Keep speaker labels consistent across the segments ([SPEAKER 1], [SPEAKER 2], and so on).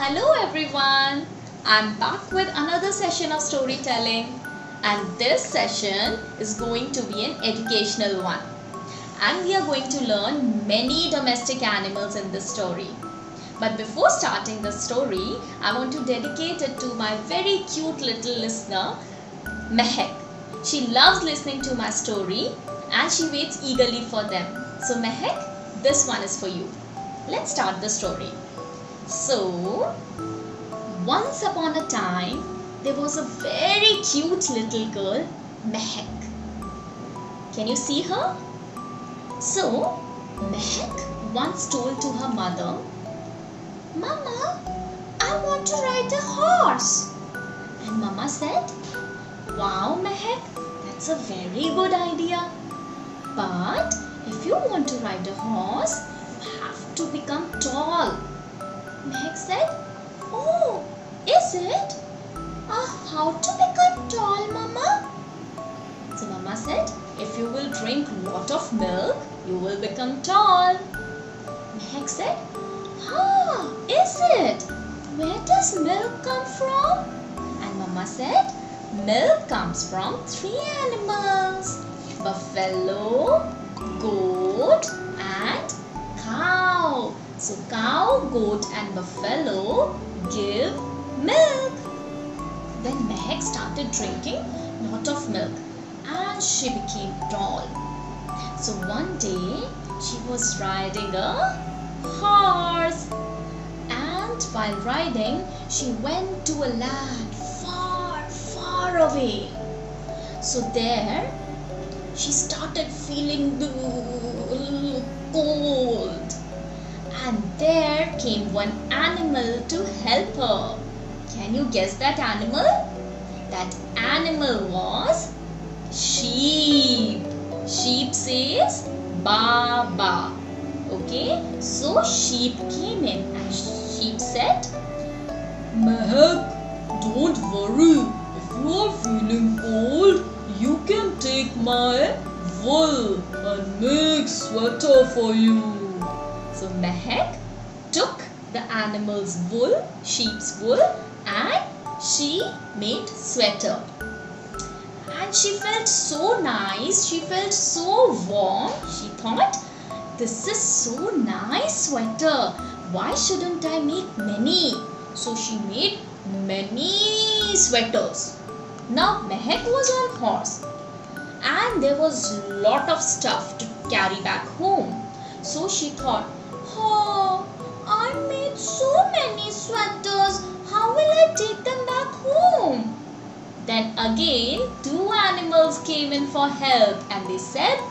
[SPEAKER 1] Hello everyone, I'm back with another session of storytelling, and this session is going to be an educational one, and we are going to learn many domestic animals in this story. But before starting the story, I want to dedicate it to my very cute little listener, Mehek. She loves listening to my story and she waits eagerly for them. So Mehek, this one is for you. Let's start the story. So, once upon a time, there was a very cute little girl, Mehek. Can you see her? So, Mehek once told to her mother, "Mama, I want to ride a horse." And Mama said, "Wow, Mehek, that's a very good idea. But if you want to ride a horse, you have to become tall." Mehek said, "Oh, is it? How to become tall, Mama?" So Mama said, "If you will drink lot of milk, you will become tall." Mehek said, "Is it? Where does milk come from?" And Mama said, "Milk comes from 3 animals: buffalo, goat and cow." So cow, goat and buffalo give milk. Then Mehek started drinking lot of milk and she became tall. So one day she was riding a horse, and while riding she went to a land far away. So there she started feeling cold. And there came one animal to help her. Can you guess that animal? That animal was sheep. Sheep says ba ba. Okay, so sheep came in and sheep said, "Mehek, don't worry. If you are feeling cold, you can take my wool and make sweater for you." So Mehek took the animal's wool, sheep's wool, and she made sweater. And she felt so nice, she felt so warm. She thought, "This is so nice sweater. Why shouldn't I make many?" So she made many sweaters. Now Mehek was on horse and there was lot of stuff to carry back home. So she thought, "Oh, I made so many sweaters. How will I take them back home?" Then again 2 animals came in for help and they said,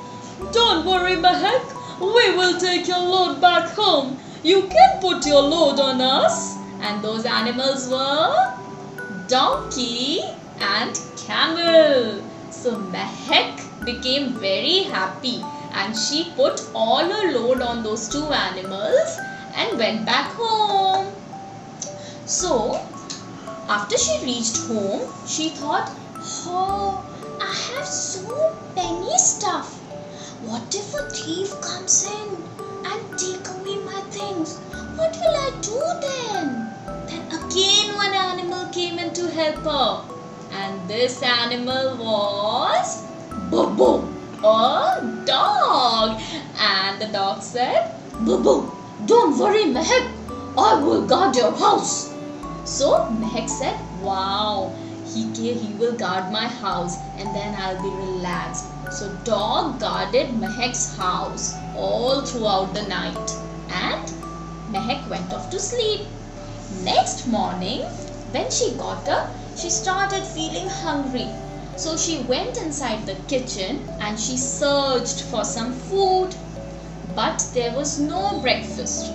[SPEAKER 1] "Don't worry, Mehek. We will take your load back home. You can put your load on us." And those animals were donkey and camel. So Mehek became very happy and she put all her load on those 2 animals and went back home. So after she reached home, she thought, "Oh, I have so many stuff. What if a thief comes in and take away my things? What will I do then?" Then again one animal came in to help her, and this animal was Bobo, a dog. And the dog said, "Bobo, don't worry, Mehek. I will guard your house." So Mehek said, "Wow, he will guard my house and then I'll be relaxed." So dog guarded Mehek's house all throughout the night and Mehek went off to sleep. Next morning when she got up, she started feeling hungry. So she went inside the kitchen and she searched for some food. But there was no breakfast.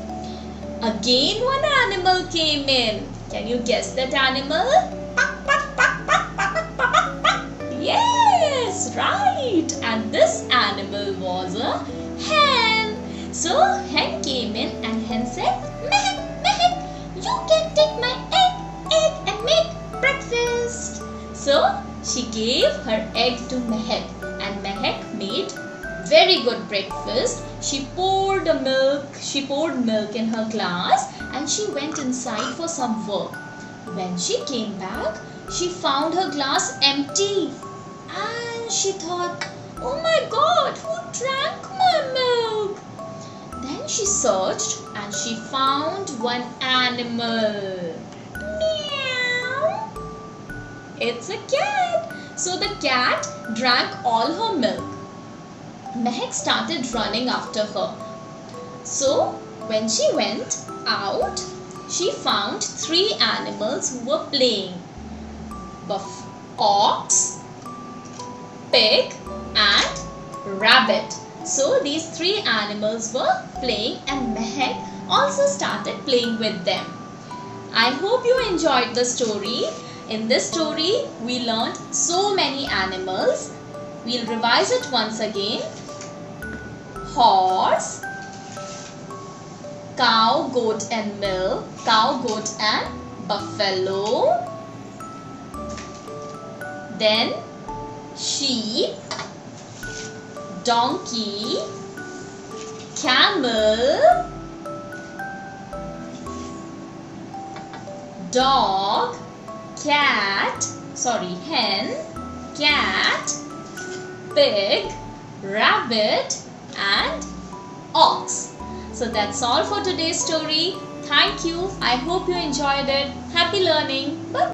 [SPEAKER 1] Again one animal came in. Can you guess that animal? Yes, right. And this animal was a hen. So hen came in and hen said, "Mehek, Mehek, you can take my egg and make breakfast." So she gave her egg to Mehek and Mehek made very good breakfast. She poured milk in her glass and she went inside for some work. When she came back, she found her glass empty. And she thought, oh my God, who drank my milk? Then she searched and she found one animal. Meow. It's a cat. So the cat drank all her milk. Mehak started running after her. So when she went out, she found 3 animals who were playing. Ox, pig and rabbit. So these 3 animals were playing and Mehak also started playing with them. I hope you enjoyed the story. In this story, we learned so many animals. We'll revise it once again. Horse, cow, goat and milk, cow, goat and buffalo. Then sheep, donkey, camel, dog, hen, cat, pig, rabbit and ox. So that's all for today's story. Thank you. I hope you enjoyed it. Happy learning. Bye.